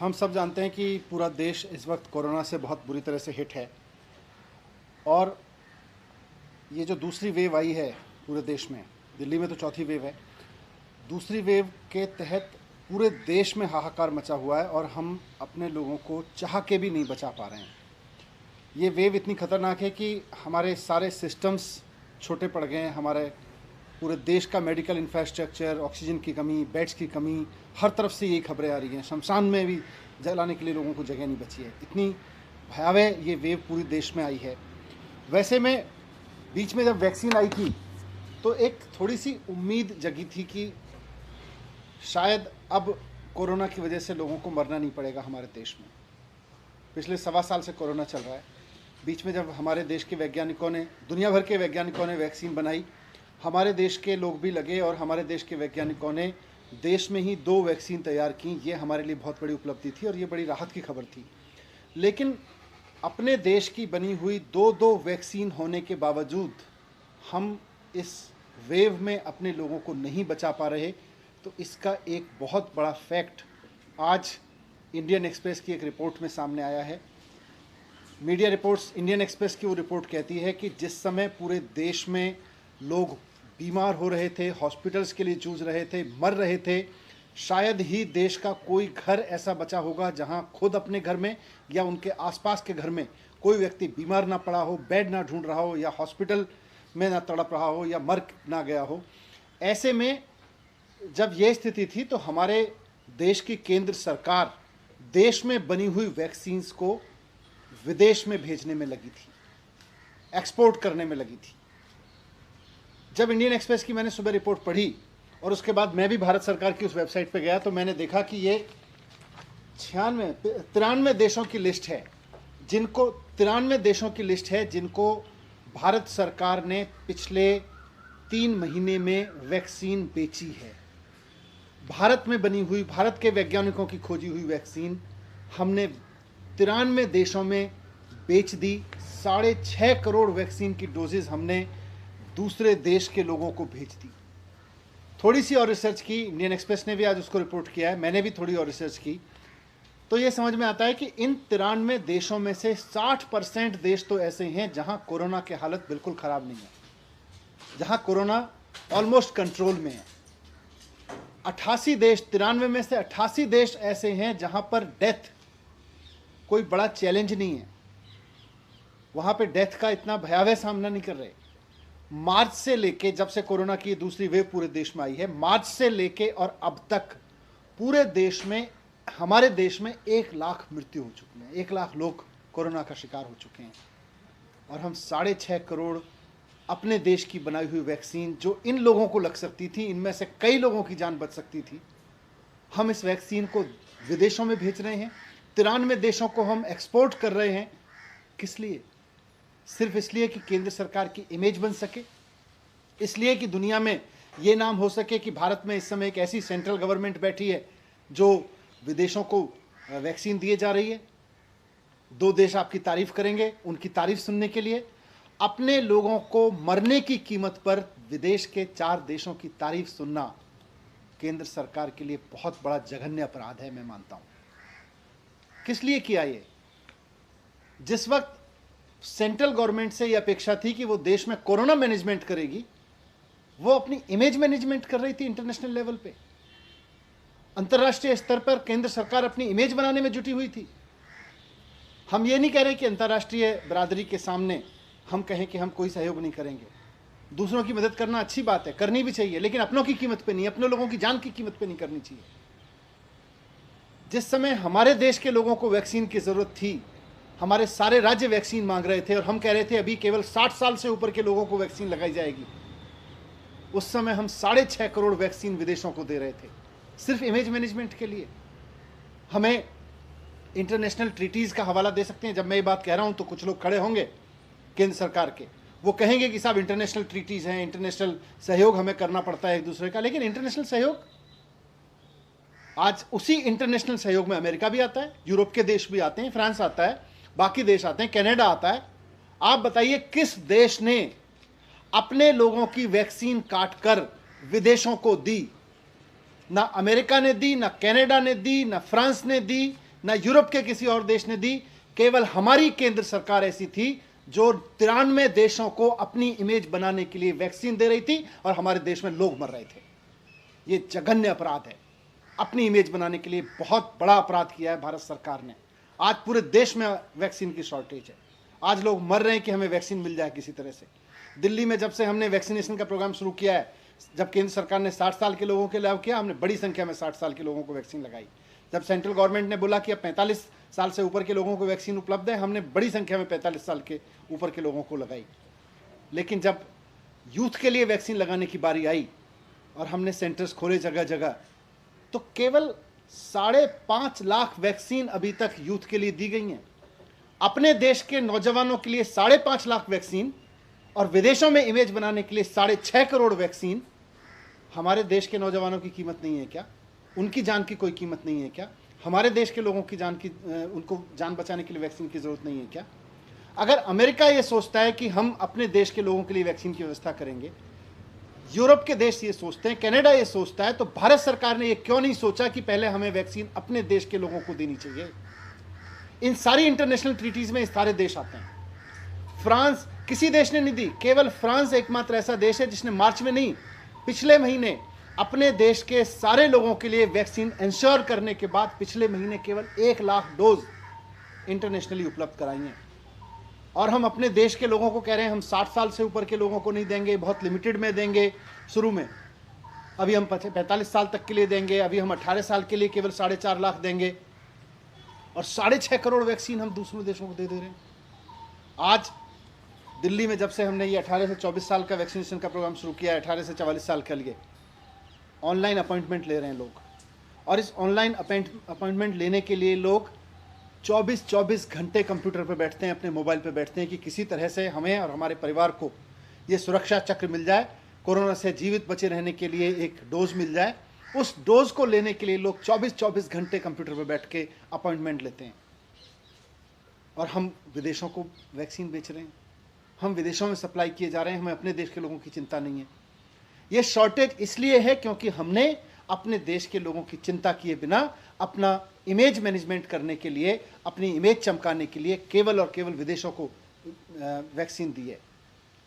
हम सब जानते हैं कि पूरा देश इस वक्त कोरोना से बहुत बुरी तरह से हिट है और ये जो दूसरी वेव आई है पूरे देश में, दिल्ली में तो चौथी वेव है। दूसरी वेव के तहत पूरे देश में हाहाकार मचा हुआ है और हम अपने लोगों को चाह के भी नहीं बचा पा रहे हैं। ये वेव इतनी ख़तरनाक है कि हमारे सारे सिस्टम्स छोटे पड़ गए हैं। हमारे पूरे देश का मेडिकल इंफ्रास्ट्रक्चर, ऑक्सीजन की कमी, बेड्स की कमी, हर तरफ से यही खबरें आ रही हैं। शमशान में भी जलाने के लिए लोगों को जगह नहीं बची है। इतनी भयावह ये वेव पूरे देश में आई है। वैसे में बीच में जब वैक्सीन आई थी तो एक थोड़ी सी उम्मीद जगी थी कि शायद अब कोरोना की वजह से लोगों को मरना नहीं पड़ेगा हमारे देश में। पिछले 1.25 साल से कोरोना चल रहा है। बीच में जब हमारे देश के वैज्ञानिकों ने, दुनिया भर के वैज्ञानिकों ने वैक्सीन बनाई, हमारे देश के लोग भी लगे और हमारे देश के वैज्ञानिकों ने देश में ही 2 वैक्सीन तैयार की। ये हमारे लिए बहुत बड़ी उपलब्धि थी और ये बड़ी राहत की खबर थी। लेकिन अपने देश की बनी हुई 2 वैक्सीन होने के बावजूद हम इस वेव में अपने लोगों को नहीं बचा पा रहे। तो इसका एक बहुत बड़ा फैक्ट आज इंडियन एक्सप्रेस की एक रिपोर्ट में सामने आया है। मीडिया रिपोर्ट्स, इंडियन एक्सप्रेस की वो रिपोर्ट कहती है कि जिस समय पूरे देश में लोग बीमार हो रहे थे, हॉस्पिटल्स के लिए जूझ रहे थे, मर रहे थे, शायद ही देश का कोई घर ऐसा बचा होगा जहां खुद अपने घर में या उनके आसपास के घर में कोई व्यक्ति बीमार ना पड़ा हो, बेड ना ढूंढ रहा हो या हॉस्पिटल में ना तड़प रहा हो या मर ना गया हो। ऐसे में जब ये स्थिति थी तो हमारे देश की केंद्र सरकार देश में बनी हुई वैक्सीन्स को विदेश में भेजने में लगी थी, एक्सपोर्ट करने में लगी थी। जब इंडियन एक्सप्रेस की मैंने सुबह रिपोर्ट पढ़ी और उसके बाद मैं भी भारत सरकार की उस वेबसाइट पर गया तो मैंने देखा कि ये 93 देशों की लिस्ट है जिनको भारत सरकार ने पिछले 3 महीने में वैक्सीन बेची है। भारत में बनी हुई, भारत के वैज्ञानिकों की खोजी हुई वैक्सीन हमने 93 देशों में बेच दी। 6.5 करोड़ वैक्सीन की डोजेज हमने दूसरे देश के लोगों को भेज दी। थोड़ी सी और रिसर्च की, इंडियन एक्सप्रेस ने भी आज उसको रिपोर्ट किया है, मैंने भी थोड़ी और रिसर्च की, तो ये समझ में आता है कि इन 93 देशों में से 60% देश तो ऐसे हैं जहां कोरोना की हालत बिल्कुल ख़राब नहीं है, जहां कोरोना ऑलमोस्ट कंट्रोल में है। 88 देश, 93 में से 88 देश ऐसे हैं जहां पर डेथ कोई बड़ा चैलेंज नहीं है, वहां पे डेथ का इतना भयावह सामना नहीं कर रहे। मार्च से लेके, जब से कोरोना की दूसरी वेव पूरे देश में आई है, मार्च से लेके और अब तक पूरे देश में, हमारे देश में 1 लाख मृत्यु हो चुकी है। 1 लाख लोग कोरोना का शिकार हो चुके हैं और हम 6.5 करोड़ अपने देश की बनाई हुई वैक्सीन, जो इन लोगों को लग सकती थी, इनमें से कई लोगों की जान बच सकती थी, हम इस वैक्सीन को विदेशों में भेज रहे हैं। 93 देशों को हम एक्सपोर्ट कर रहे हैं। किस लिए? सिर्फ इसलिए कि केंद्र सरकार की इमेज बन सके, इसलिए कि दुनिया में ये नाम हो सके कि भारत में इस समय एक ऐसी सेंट्रल गवर्नमेंट बैठी है जो विदेशों को वैक्सीन दिए जा रही है। 2 देश आपकी तारीफ करेंगे, उनकी तारीफ सुनने के लिए अपने लोगों को मरने की कीमत पर विदेश के 4 देशों की तारीफ सुनना केंद्र सरकार के लिए बहुत बड़ा जघन्य अपराध है, मैं मानता हूं। किस लिए किया ये? जिस वक्त सेंट्रल गवर्नमेंट से यह अपेक्षा थी कि वो देश में कोरोना मैनेजमेंट करेगी, वो अपनी इमेज मैनेजमेंट कर रही थी इंटरनेशनल लेवल पे। अंतर्राष्ट्रीय स्तर पर केंद्र सरकार अपनी इमेज बनाने में जुटी हुई थी। हम ये नहीं कह रहे कि अंतर्राष्ट्रीय बरादरी के सामने हम कहें कि हम कोई सहयोग नहीं करेंगे। दूसरों की मदद करना अच्छी बात है, करनी भी चाहिए, लेकिन अपनों की कीमत पे नहीं, अपने लोगों की जान की कीमत पे नहीं करनी चाहिए। जिस समय हमारे देश के लोगों को वैक्सीन की जरूरत थी, हमारे सारे राज्य वैक्सीन मांग रहे थे और हम कह रहे थे अभी केवल 60 साल से ऊपर के लोगों को वैक्सीन लगाई जाएगी, उस समय हम 6.5 करोड़ वैक्सीन विदेशों को दे रहे थे, सिर्फ इमेज मैनेजमेंट के लिए। हमें इंटरनेशनल ट्रीटीज़ का हवाला दे सकते हैं। जब मैं ये बात कह रहा हूं तो कुछ लोग खड़े होंगे केंद्र सरकार के, वो कहेंगे कि साहब इंटरनेशनल ट्रीटीज़ हैं, इंटरनेशनल सहयोग हमें करना पड़ता है एक दूसरे का। लेकिन इंटरनेशनल सहयोग, आज उसी इंटरनेशनल सहयोग में अमेरिका भी आता है, यूरोप के देश भी आते हैं, फ्रांस आता है, बाकी देश आते हैं, कनाडा आता है। आप बताइए किस देश ने अपने लोगों की वैक्सीन काटकर विदेशों को दी? ना अमेरिका ने दी, ना कनाडा ने दी, ना फ्रांस ने दी, ना यूरोप के किसी और देश ने दी। केवल हमारी केंद्र सरकार ऐसी थी जो 93 देशों को अपनी इमेज बनाने के लिए वैक्सीन दे रही थी और हमारे देश में लोग मर रहे थे। ये जघन्य अपराध है। अपनी इमेज बनाने के लिए बहुत बड़ा अपराध किया है भारत सरकार ने। आज पूरे देश में वैक्सीन की शॉर्टेज है। आज लोग मर रहे हैं कि हमें वैक्सीन मिल जाए किसी तरह से। दिल्ली में जब से हमने वैक्सीनेशन का प्रोग्राम शुरू किया है, जब केंद्र सरकार ने 60 साल के लोगों के लिए किया, हमने बड़ी संख्या में 60 साल के लोगों को वैक्सीन लगाई। जब सेंट्रल गवर्नमेंट ने बोला कि अब 45 साल से ऊपर के लोगों को वैक्सीन उपलब्ध है, हमने बड़ी संख्या में 45 साल के ऊपर के लोगों को लगाई। लेकिन जब यूथ के लिए वैक्सीन लगाने की बारी आई और हमने सेंटर्स खोले जगह जगह, तो केवल 5.5 लाख वैक्सीन अभी तक यूथ के लिए दी गई हैं। अपने देश के नौजवानों के लिए 5.5 लाख वैक्सीन और विदेशों में इमेज बनाने के लिए 6.5 करोड़ वैक्सीन। हमारे देश के नौजवानों की कीमत नहीं है क्या? उनकी जान की कोई कीमत नहीं है क्या? हमारे देश के लोगों की जान की उनको जान बचाने के लिए वैक्सीन की जरूरत नहीं है क्या? अगर अमेरिका ये सोचता है कि हम अपने देश के लोगों के लिए वैक्सीन की व्यवस्था करेंगे, यूरोप के देश ये सोचते हैं, कनाडा ये सोचता है, तो भारत सरकार ने ये क्यों नहीं सोचा कि पहले हमें वैक्सीन अपने देश के लोगों को देनी चाहिए? इन सारी इंटरनेशनल ट्रीटीज में सारे देश आते हैं। फ्रांस, किसी देश ने नहीं दी। केवल फ्रांस एकमात्र ऐसा देश है जिसने मार्च में नहीं, पिछले महीने अपने देश के सारे लोगों के लिए वैक्सीन इंश्योर करने के बाद पिछले महीने केवल 1 लाख डोज इंटरनेशनली उपलब्ध कराई हैं। और हम अपने देश के लोगों को कह रहे हैं हम 60 साल से ऊपर के लोगों को नहीं देंगे, बहुत लिमिटेड में देंगे शुरू में, अभी हम 45 साल तक के लिए देंगे, अभी हम 18 साल के लिए केवल 4.5 लाख देंगे, और 6.5 करोड़ वैक्सीन हम दूसरों देशों को दे रहे हैं। आज दिल्ली में जब से हमने ये 18 से 24 साल का वैक्सीनेशन का प्रोग्राम शुरू किया है, 18 से 44 साल के लिए ऑनलाइन अपॉइंटमेंट ले रहे हैं लोग। और इस ऑनलाइन अपॉइंटमेंट लेने के लिए लोग 24 घंटे कंप्यूटर पर बैठते हैं, अपने मोबाइल पर बैठते हैं कि किसी तरह से हमें और हमारे परिवार को ये सुरक्षा चक्र मिल जाए, कोरोना से जीवित बचे रहने के लिए एक डोज मिल जाए। उस डोज को लेने के लिए लोग 24 घंटे कंप्यूटर पर बैठ के अपॉइंटमेंट लेते हैं। और हम विदेशों को वैक्सीन बेच रहे हैं, हम विदेशों में सप्लाई किए जा रहे हैं, हमें अपने देश के लोगों की चिंता नहीं है। ये शॉर्टेज इसलिए है क्योंकि हमने अपने देश के लोगों की चिंता किए बिना अपना इमेज मैनेजमेंट करने के लिए, अपनी इमेज चमकाने के लिए केवल और केवल विदेशों को वैक्सीन दी है।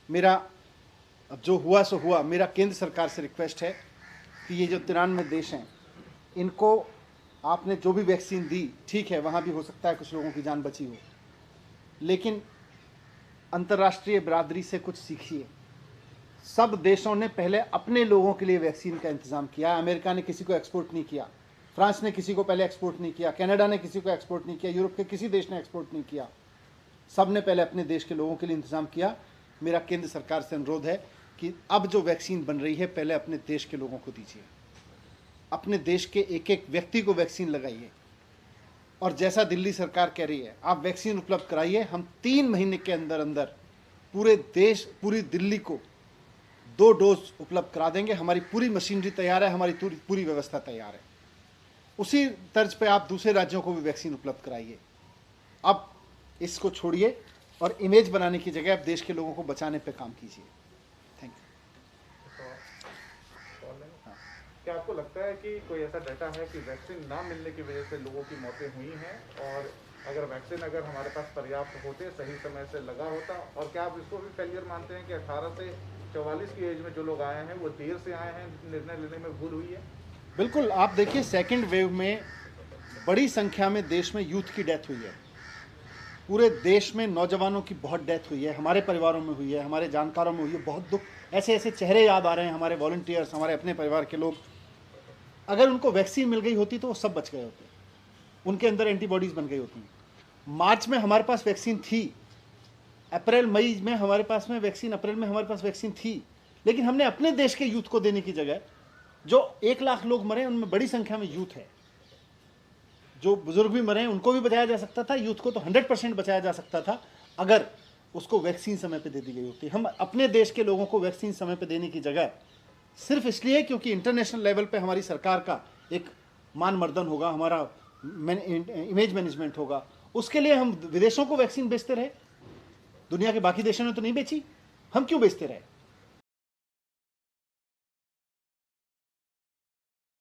मेरा अब जो हुआ सो हुआ, मेरा केंद्र सरकार से रिक्वेस्ट है कि ये जो 93 देश हैं, इनको आपने जो भी वैक्सीन दी, ठीक है, वहाँ भी हो सकता है कुछ लोगों की जान बची हो, लेकिन अंतर्राष्ट्रीय बिरादरी से कुछ सीखिए। सब देशों ने पहले अपने लोगों के लिए वैक्सीन का इंतजाम किया। अमेरिका ने किसी को एक्सपोर्ट नहीं किया, फ्रांस ने किसी को पहले एक्सपोर्ट नहीं किया, कनाडा ने किसी को एक्सपोर्ट नहीं किया, यूरोप के किसी देश ने एक्सपोर्ट नहीं किया। सब ने पहले अपने देश के लोगों के लिए इंतजाम किया। मेरा केंद्र सरकार से अनुरोध है कि अब जो वैक्सीन बन रही है, पहले अपने देश के लोगों को दीजिए, अपने देश के एक एक व्यक्ति को वैक्सीन लगाइए। और जैसा दिल्ली सरकार कह रही है, आप वैक्सीन उपलब्ध कराइए। हम 3 महीने के अंदर अंदर पूरे देश, पूरी दिल्ली को 2 डोज उपलब्ध करा देंगे। हमारी पूरी मशीनरी तैयार है, हमारी पूरी व्यवस्था तैयार है। उसी तर्ज पे आप दूसरे राज्यों को भी वैक्सीन उपलब्ध कराइए। अब इसको छोड़िए और इमेज बनाने की जगह आप देश के लोगों को बचाने पे काम कीजिए। Thank you. क्या आपको लगता है कि कोई ऐसा डाटा है कि वैक्सीन ना मिलने की वजह से लोगों की मौतें हुई हैं, और अगर वैक्सीन हमारे पास पर्याप्त होते, सही समय से लगा होता, और क्या आप इसको भी फेलियर मानते हैं कि 18 से 44 की एज में जो लोग आए हैं वो देर से आए हैं, निर्णय लेने में भूल हुई है? बिल्कुल, आप देखिए सेकेंड वेव में बड़ी संख्या में देश में यूथ की डेथ हुई है। पूरे देश में नौजवानों की बहुत डेथ हुई है, हमारे परिवारों में हुई है, हमारे जानकारों में हुई है। बहुत दुख, ऐसे ऐसे चेहरे याद आ रहे हैं, हमारे वॉलंटियर्स, हमारे अपने परिवार के लोग। अगर उनको वैक्सीन मिल गई होती तो वो सब बच गए होते, उनके अंदर एंटीबॉडीज बन गई होती। मार्च में हमारे पास वैक्सीन थी, अप्रैल मई में हमारे पास में वैक्सीन, अप्रैल में हमारे पास वैक्सीन थी, लेकिन हमने अपने देश के यूथ को देने की जगह, जो 1 लाख लोग मरे उनमें बड़ी संख्या में यूथ है। जो बुजुर्ग भी मरे उनको भी बचाया जा सकता था, यूथ को तो 100% बचाया जा सकता था अगर उसको वैक्सीन समय पे दे दी गई होती। हम अपने देश के लोगों को वैक्सीन समय पे देने की जगह सिर्फ इसलिए क्योंकि इंटरनेशनल लेवल पे हमारी सरकार का एक मान मर्दन होगा, हमारा इमेज मैनेजमेंट होगा, उसके लिए हम विदेशों को वैक्सीन बेचते रहे। दुनिया के बाकी देशों ने तो नहीं बेची, हम क्यों बेचते रहे?